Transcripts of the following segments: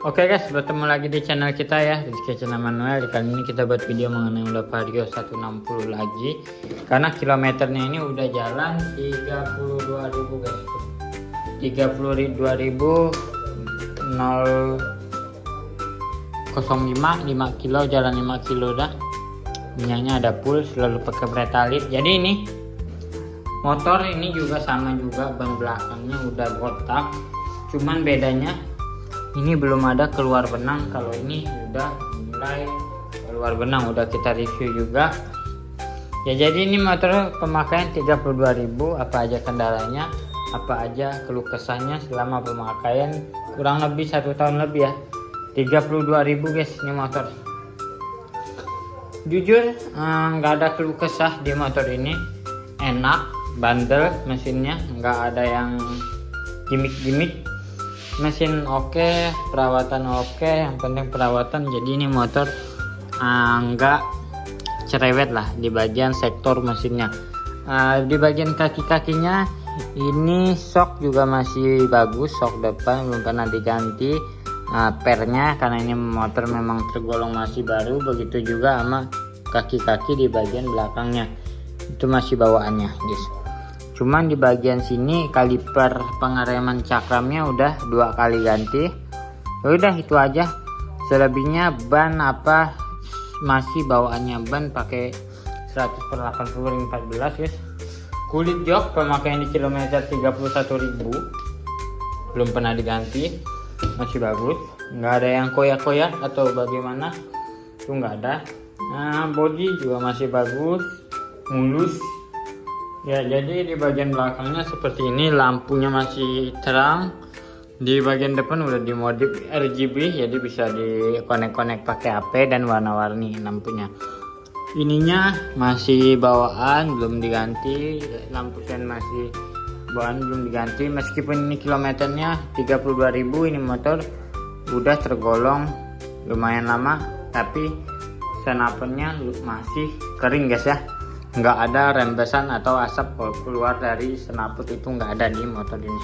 Oke guys, bertemu lagi di channel kita ya, di channel Manuel. Kali ini kita buat video mengenai Honda Vario 160 lagi, karena kilometernya ini udah jalan 32.000 guys. 32.000 5 kilo, jalan 5 kilo dah. Minyaknya ada full, selalu pakai Pretalit. Jadi ini motor ini juga sama juga, ban belakangnya udah botak, cuman bedanya ini belum ada keluar benang. Kalau ini udah mulai keluar benang, udah kita review juga ya. Jadi ini motor pemakaian 32.000. Apa aja kendalanya, apa aja keluh kesahnya selama pemakaian kurang lebih 1 tahun lebih ya. 32.000 guys ini motor. Jujur nggak ada keluh kesah di motor ini, enak, bandel mesinnya, nggak ada yang gimmick-gimmick. Mesin oke, perawatan oke, yang penting perawatan. Jadi ini motor nggak cerewet lah di bagian sektor mesinnya. Di bagian kaki-kakinya ini shock juga masih bagus, shock depan belum pernah diganti. Pernya karena ini motor memang tergolong masih baru, begitu juga sama kaki-kaki di bagian belakangnya itu masih bawaannya guys. Cuman di bagian sini kaliper pengereman cakramnya udah 2 kali ganti. Udah itu aja. Selebihnya ban apa masih bawaannya, ban pakai 100/80 ring 14 guys. Kulit jok pemakaian di kilometer 31.000 belum pernah diganti, masih bagus, nggak ada yang koyak-koyak atau bagaimana, itu nggak ada. Body juga masih bagus, mulus ya. Jadi di bagian belakangnya seperti ini, lampunya masih terang. Di bagian depan udah dimodif RGB, jadi bisa dikonek-konek pakai HP dan warna-warni lampunya. Ininya masih bawaan, belum diganti. Lampu sen masih bawaan, belum diganti. Meskipun ini kilometernya 32.000, ini motor udah tergolong lumayan lama, tapi senapannya masih kering guys ya. Nggak ada rembesan atau asap keluar dari senaput, itu nggak ada di motor ini.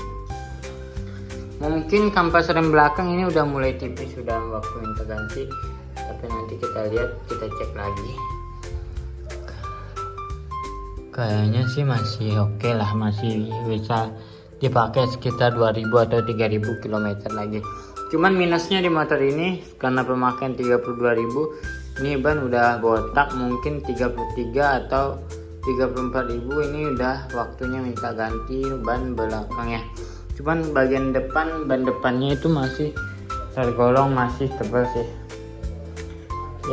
Mungkin kampas rem belakang ini udah mulai tipis, sudah waktu minta ganti, tapi nanti kita lihat, kita cek lagi. Kayaknya sih masih oke lah, masih bisa dipakai sekitar 2.000 atau 3.000 km lagi. Cuman minusnya di motor ini karena pemakaian 32.000, ini ban udah botak, mungkin 33 atau 34.000. Ini udah waktunya minta ganti ban belakangnya. Cuman bagian depan, ban depannya itu masih tergolong masih tebal sih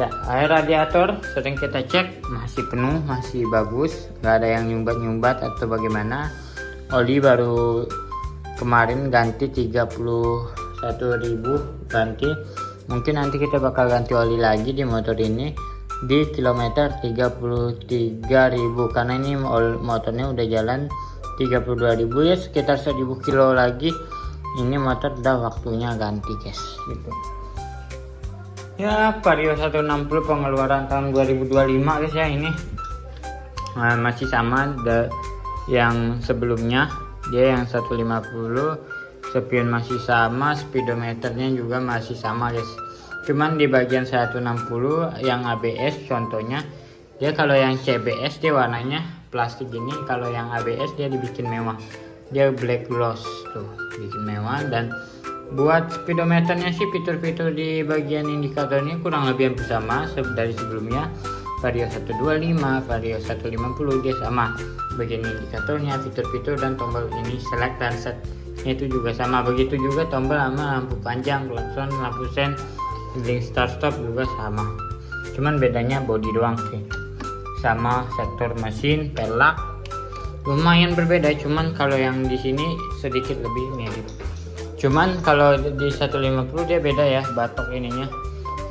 ya. Air radiator sering kita cek masih penuh, masih bagus, nggak ada yang nyumbat-nyumbat atau bagaimana. Oli baru kemarin ganti 31.000 ganti. Mungkin nanti kita bakal ganti oli lagi di motor ini di kilometer 33.000, karena ini motornya udah jalan 32.000 ya, sekitar 1.000 kilo lagi ini motor udah waktunya ganti guys gitu ya. Vario 160 pengeluaran tahun 2025 guys ya. Ini masih sama yang sebelumnya, dia yang 150. Spion masih sama, speedometernya juga masih sama guys. Cuman di bagian 160 yang ABS contohnya, dia kalau yang CBS dia warnanya plastik gini, kalau yang ABS dia dibikin mewah, dia black gloss tuh, bikin mewah. Dan buat speedometernya sih, fitur-fitur di bagian indikatornya kurang lebih hampir sama dari sebelumnya. Vario 125, Vario 150 dia sama. Bagian indikatornya, fitur-fitur dan tombol ini select dan set itu juga sama. Begitu juga tombol sama lampu panjang, klakson, lampu sen, link start stop juga sama. Cuman bedanya body doang sih. Sama sektor mesin, pelak lumayan berbeda. Cuman kalau yang di sini sedikit lebih mirip. Cuman kalau di 150 dia beda ya batok ininya.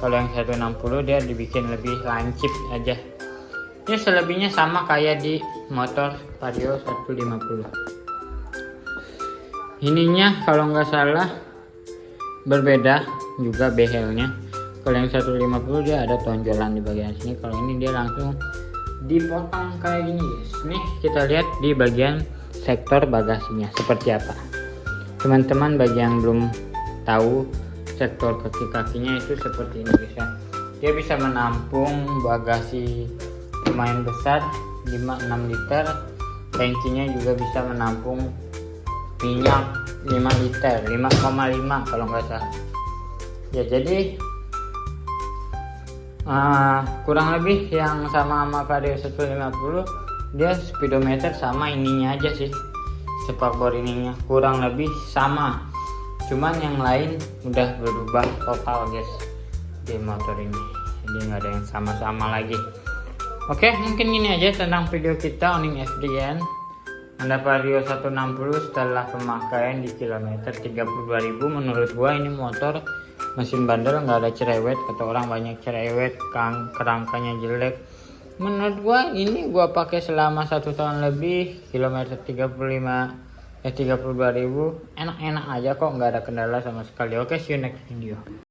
Kalau yang 160 dia dibikin lebih lancip aja. Ya selebihnya sama kayak di motor Vario 150. Ininya kalau nggak salah berbeda juga behelnya. Kalau yang 150 dia ada tonjolan di bagian sini, kalau ini dia langsung dipotong kayak gini guys. Nih kita lihat di bagian sektor bagasinya seperti apa. Teman-teman bagi yang belum tahu sektor kaki-kakinya itu seperti ini dia bisa menampung bagasi lumayan besar 5-6 liter. Tangkinya juga bisa menampung minyak 5 liter 5,5 kalau nggak salah ya. Jadi kurang lebih yang sama Vario 150 dia speedometer sama ininya aja sih, spakbor ininya kurang lebih sama, cuman yang lain udah berubah total guys di motor ini, jadi nggak ada yang sama-sama lagi. Oke, mungkin gini aja tentang video kita owning FDN Honda Vario 160 setelah pemakaian di kilometer 32.000. Menurut gua ini motor mesin bandel, nggak ada cerewet, kata orang banyak cerewet, kerangkanya jelek. Menurut gua ini gua pakai selama 1 tahun lebih, kilometer 32.000, enak-enak aja kok, nggak ada kendala sama sekali. Oke, see you next video.